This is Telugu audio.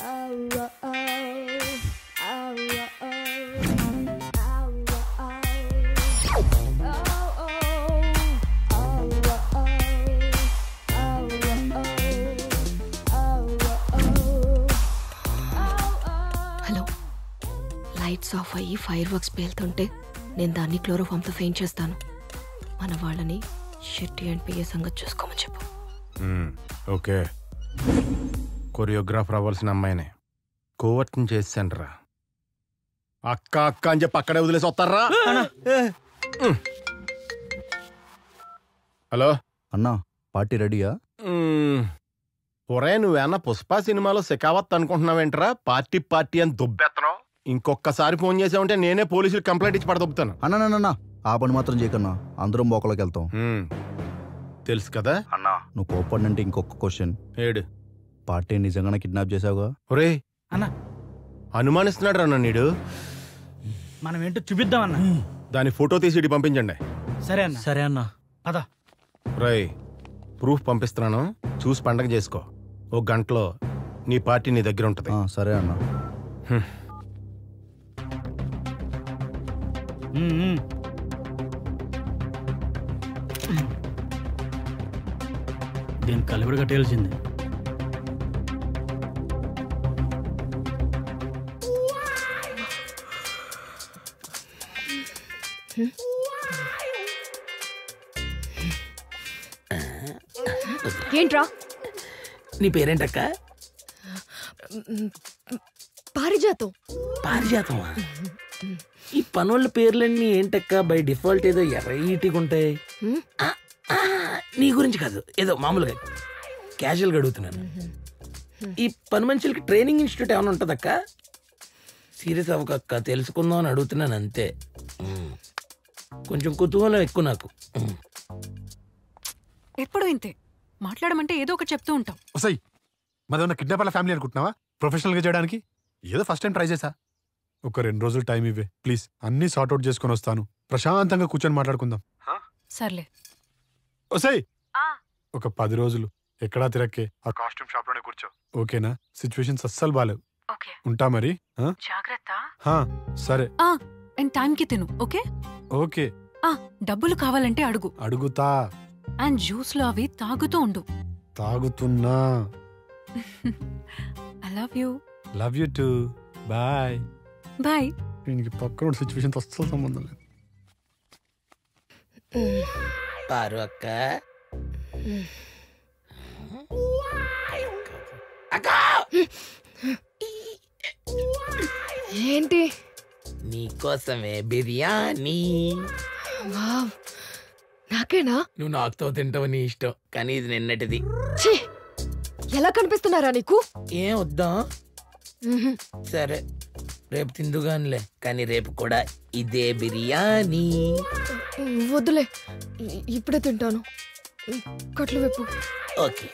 హలో, లైట్స్ ఆఫ్ అయ్యి ఫైర్ వర్క్స్ పేలుతుంటే నేను దాన్ని క్లోరోఫామ్తో ఫెయిన్ చేస్తాను. మన వాళ్ళని షెట్టి అండ్ పిఏ సంగతి చూసుకోమని చెప్పు. ఓకే. కొరియోగ్రాఫర్ అవ్వాల్సిన అమ్మాయినే కోవర్ట్ని చేశాను రా. అక్క అక్క అని చెప్పి అక్కడే వదిలేసి వస్తారా? హలో అన్నా, పార్టీ రెడీయా? ఒరే, నువ్వేనా పుష్ప సినిమాలో శెకావత్ అనుకుంటున్నావేంట్రా? పార్టీ పార్టీ అని దుబ్బెత్తనం. ఇంకొకసారి ఫోన్ చేసావంటే నేనే పోలీసులు కంప్లైంట్ ఇచ్చి పడదొబ్బుతాను. అన్నా, ఆ పని మాత్రం చేయకన్నా, అందరం బోకలోకి వెళ్తాం. తెలుసు కదా అన్నా. నువ్వు కోపడినంటే ఇంకొక క్వశ్చన్. ఏడు పార్టీ నిజంగానే కిడ్నాప్ చేసావుగా? ఒరే అన్నా, అనుమానిస్తున్నాడు రా నీడు. మనం ఏంటో చూపిద్దామన్నా. దాని ఫోటో తీసి పంపించండి. సరే అన్నా. పద. రై, ప్రూఫ్ పంపిస్తున్నాను, చూసి పండగ చేసుకో. ఓ గంటలో నీ పార్టీ నీ దగ్గర ఉంటుంది. సరే అన్నా. దీని కలిపిడి కట్టేయాల్సింది. ఏంట్రా? నీ పేరేంటక్క? పారిజాతం. పారిజాతమా? ఈ పనుల పేర్లన్నీ ఏంటక్క బై డిఫాల్ట్ ఏదో ఎర్రగా ఉంటాయి. నీ గురించి కాదు, ఏదో మామూలుగా క్యాజువల్గా అడుగుతున్నాను. ఈ పని మనుషులకి ట్రైనింగ్ ఇన్స్టిట్యూట్ ఏమైనా ఉంటుందక్క? సీరియస్ అవ్వకక్క, తెలుసుకుందాం అని అడుగుతున్నాను అంతే. కొంచెం కుతూహలం ఎక్కువ నాకు. ఎప్పుడు ఇంతే మాట్లాడమంటే ఏదో ఒకటి చెప్తూ ఉంటాం. వస్తాయి మాదేమన్నా కిడ్నాపర్ల ఫ్యామిలీ అనుకుంటున్నావా? ప్రొఫెషనల్గా చేయడానికి ఏదో ఫస్ట్ టైం ట్రై చేశా. ఒక 2 రోజులు టైం ఇవ్వే ప్లీజ్. అన్నీ సార్ట్అవుట్ చేసుకుని వస్తాను. ప్రశాంతంగా కూర్చొని మాట్లాడుకుందాం. సర్లే. వస్తాయి ఒక 10 రోజులు ఎక్కడా తిరక్కే, ఆ కాస్ట్యూమ్ షాప్ లోనే కూర్చో. ఓకేనా? సిచ్యువేషన్స్ అస్సలు బాలేవు. ఉంటా మరి. జాగ్రత్త. సరే. అండ్ టైంకి తిను. Okay okay. డబ్బులు కావాలంటే అడుగు. అడుగుతా. అండ్ జ్యూస్లో అవి తాగుతూ ఉండు. తాగుతున్నా. I love you. Love you too. Bye. Bye. దీనికి పక్కన సిచ్యువేషన్ అస్సలు సంబంధం లేదు. పారు అక్క. ఏంటి? నీకోసమే బిర్యానీ. నాకేనా? నువ్వు నాకుతో తింటావు, నీ ఇష్టం. కానీ ఇది నిన్నటిది. ఎలా కనిపిస్తున్నారా నీకు? ఏం వద్దా? సరే, రేపు తిందుగానిలే. కానీ రేపు కూడా ఇదే బిర్యానీ. వద్దులే, ఇప్పుడే తింటాను. కట్లు వైపు. ఓకే.